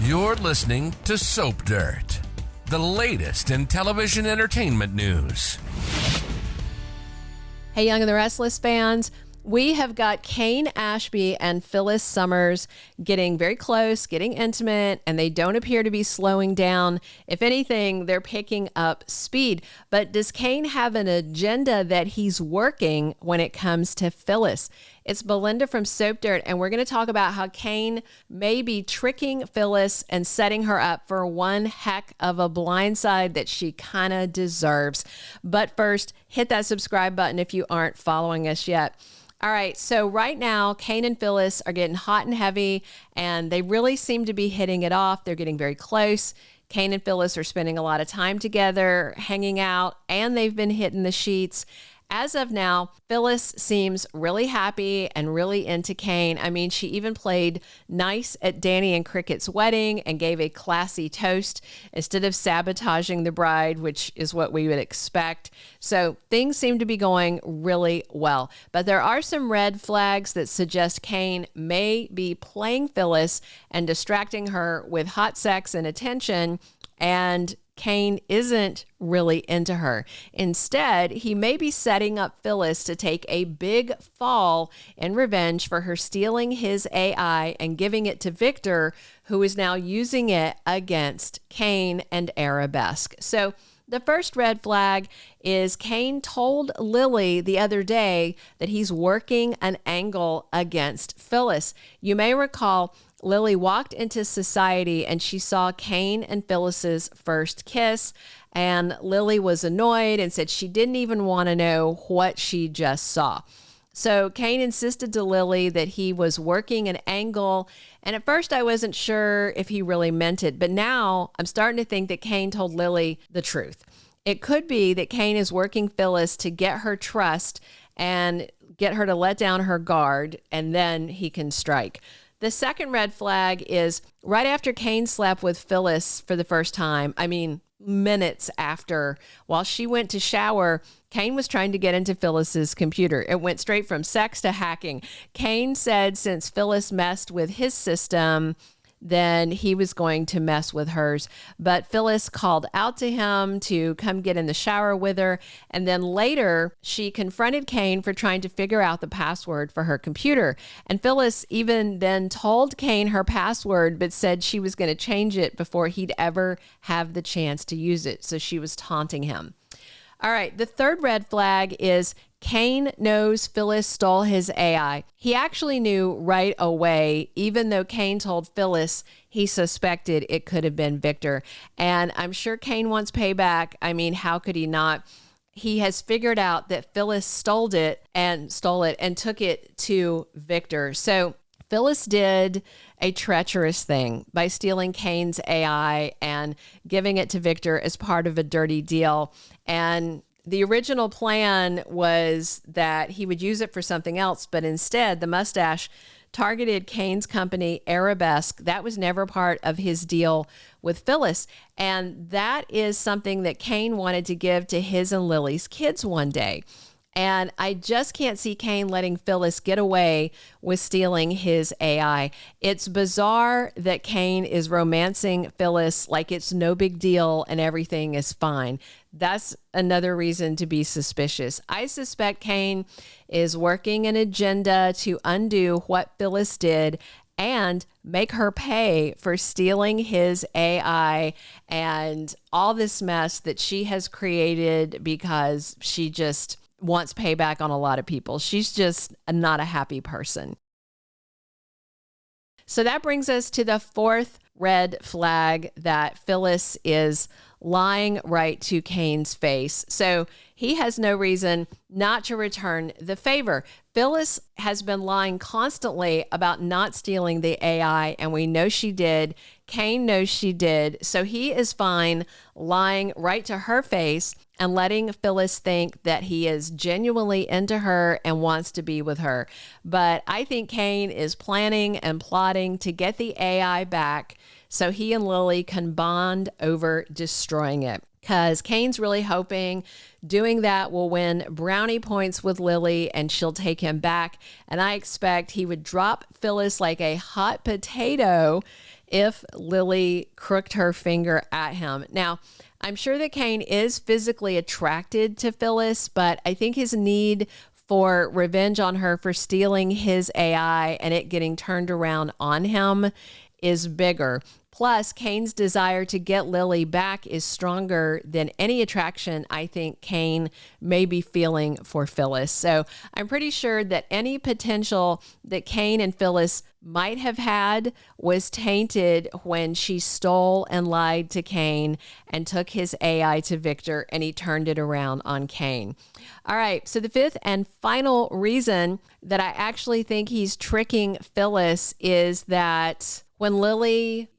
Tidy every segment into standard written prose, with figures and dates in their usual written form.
You're listening to Soap Dirt, the latest in television entertainment news. Hey, Young and the Restless fans. We have got Cane Ashby and Phyllis Summers getting very close, getting intimate, and they don't appear to be slowing down. If anything, they're picking up speed. But does Cane have an agenda that he's working when it comes to Phyllis? It's Belinda from Soap Dirt, and we're going to talk about how Cane may be tricking Phyllis and setting her up for one heck of a blindside that she kind of deserves. But first, hit that subscribe button if you aren't following us yet. All right, so right now, Kane and Phyllis are getting hot and heavy, and they really seem to be hitting it off. They're getting very close. Kane and Phyllis are spending a lot of time together, hanging out, and they've been hitting the sheets. As of now, Phyllis seems really happy and really into Kane. I mean, she even played nice at Danny and Cricket's wedding and gave a classy toast instead of sabotaging the bride, which is what we would expect. So things seem to be going really well. But there are some red flags that suggest Kane may be playing Phyllis and distracting her with hot sex and attention, and Kane isn't really into her. Instead, he may be setting up Phyllis to take a big fall in revenge for her stealing his AI and giving it to Victor, who is now using it against Kane and Arabesque. So the first red flag is Kane told Lily the other day that he's working an angle against Phyllis. You may recall Lily walked into society and she saw Kane and Phyllis's first kiss, and Lily was annoyed and said she didn't even want to know what she just saw. So Kane insisted to Lily that he was working an angle, and at first I wasn't sure if he really meant it, but now I'm starting to think that Kane told Lily the truth. It could be that Kane is working Phyllis to get her trust and get her to let down her guard, and then he can strike. The second red flag is right after Kane slept with Phyllis for the first time, I mean, minutes after, while she went to shower, Kane was trying to get into Phyllis's computer. It went straight from sex to hacking. Kane said since Phyllis messed with his system, then he was going to mess with hers. But Phyllis called out to him to come get in the shower with her. And then later, she confronted Kane for trying to figure out the password for her computer. And Phyllis even then told Kane her password, but said she was going to change it before he'd ever have the chance to use it. So she was taunting him. All right, the third red flag is Kane knows Phyllis stole his AI. He actually knew right away, even though Kane told Phyllis he suspected it could have been Victor. And I'm sure Kane wants payback. I mean, how could he not? He has figured out that Phyllis stole it and took it to Victor. So Phyllis did a treacherous thing by stealing Kane's AI and giving it to Victor as part of a dirty deal. And the original plan was that he would use it for something else, but instead the mustache targeted Kane's company, Arabesque. That was never part of his deal with Phyllis. And that is something that Kane wanted to give to his and Lily's kids one day. And I just can't see Kane letting Phyllis get away with stealing his AI. It's bizarre that Kane is romancing Phyllis like it's no big deal and everything is fine. That's another reason to be suspicious. I suspect Kane is working an agenda to undo what Phyllis did and make her pay for stealing his AI and all this mess that she has created because she just wants payback on a lot of people. She's just not a happy person. So that brings us to the fourth red flag, that Phyllis is lying right to Kane's face. So he has no reason not to return the favor. Phyllis has been lying constantly about not stealing the AI, and we know she did. Kane knows she did. So he is fine lying right to her face and letting Phyllis think that he is genuinely into her and wants to be with her. But I think Kane is planning and plotting to get the AI back so he and Lily can bond over destroying it. Because Kane's really hoping doing that will win brownie points with Lily and she'll take him back. And I expect he would drop Phyllis like a hot potato if Lily crooked her finger at him. Now, I'm sure that Cane is physically attracted to Phyllis, but I think his need for revenge on her for stealing his AI and it getting turned around on him is bigger. Plus, Cane's desire to get Lily back is stronger than any attraction I think Cane may be feeling for Phyllis. So I'm pretty sure that any potential that Cane and Phyllis might have had was tainted when she stole and lied to Cane and took his AI to Victor, and he turned it around on Cane. All right, so the fifth and final reason that I actually think he's tricking Phyllis is that when Lily,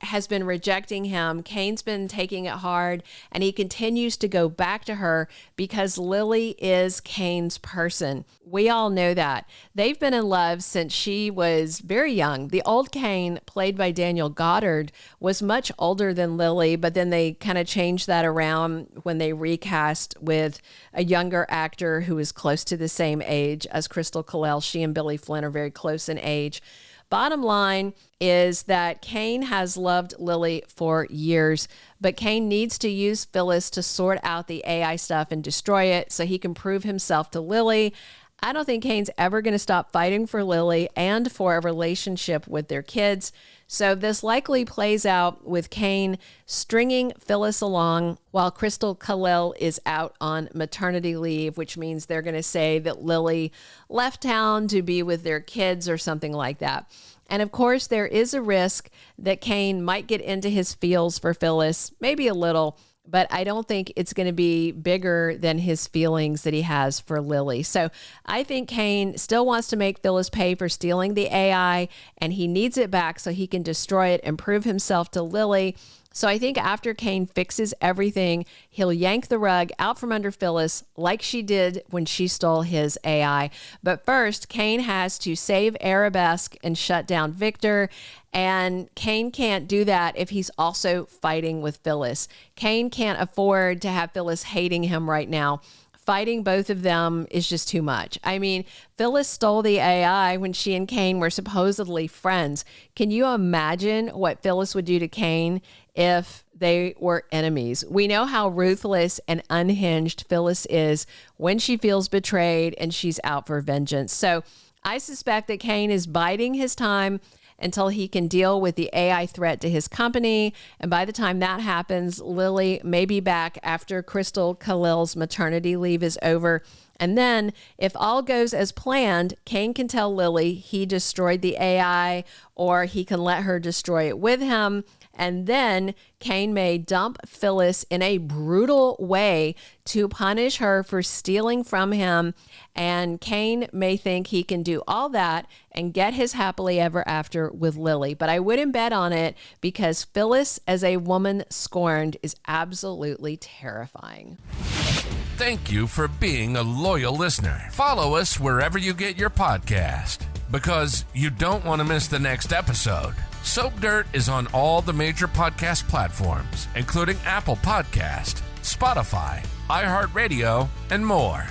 has been rejecting him, Cane's been taking it hard, and he continues to go back to her because Lily is Cane's person. We all know that. They've been in love since she was very young. The old Cane, played by Daniel Goddard, was much older than Lily, but then they kind of changed that around when they recast with a younger actor who is close to the same age as Crystal Callel. She and Billy Flynn are very close in age. Bottom line is that Cane has loved Lily for years, but Cane needs to use Phyllis to sort out the AI stuff and destroy it so he can prove himself to Lily. I don't think Cane's ever going to stop fighting for Lily and for a relationship with their kids. So this likely plays out with Cane stringing Phyllis along while Crystal Callel is out on maternity leave, which means they're going to say that Lily left town to be with their kids or something like that. And of course, there is a risk that Cane might get into his feels for Phyllis, maybe a little, but I don't think it's going to be bigger than his feelings that he has for Lily. So I think Cane still wants to make Phyllis pay for stealing the AI, and he needs it back so he can destroy it and prove himself to Lily. So I think after Cane fixes everything, he'll yank the rug out from under Phyllis like she did when she stole his AI. But first, Cane has to save Arabesque and shut down Victor. And Cane can't do that if he's also fighting with Phyllis. Cane can't afford to have Phyllis hating him right now. Fighting both of them is just too much. I mean, Phyllis stole the AI when she and Cane were supposedly friends. Can you imagine what Phyllis would do to Cane if they were enemies? We know how ruthless and unhinged Phyllis is when she feels betrayed and she's out for vengeance. So I suspect that Cane is biding his time until he can deal with the AI threat to his company. And by the time that happens, Lily may be back after Crystal Callel's maternity leave is over. And then, if all goes as planned, Cane can tell Lily he destroyed the AI, or he can let her destroy it with him. And then Cane may dump Phyllis in a brutal way to punish her for stealing from him. And Cane may think he can do all that and get his happily ever after with Lily. But I wouldn't bet on it because Phyllis as a woman scorned is absolutely terrifying. Thank you for being a loyal listener. Follow us wherever you get your podcast because you don't want to miss the next episode. Soap Dirt is on all the major podcast platforms, including Apple Podcast, Spotify, iHeartRadio, and more.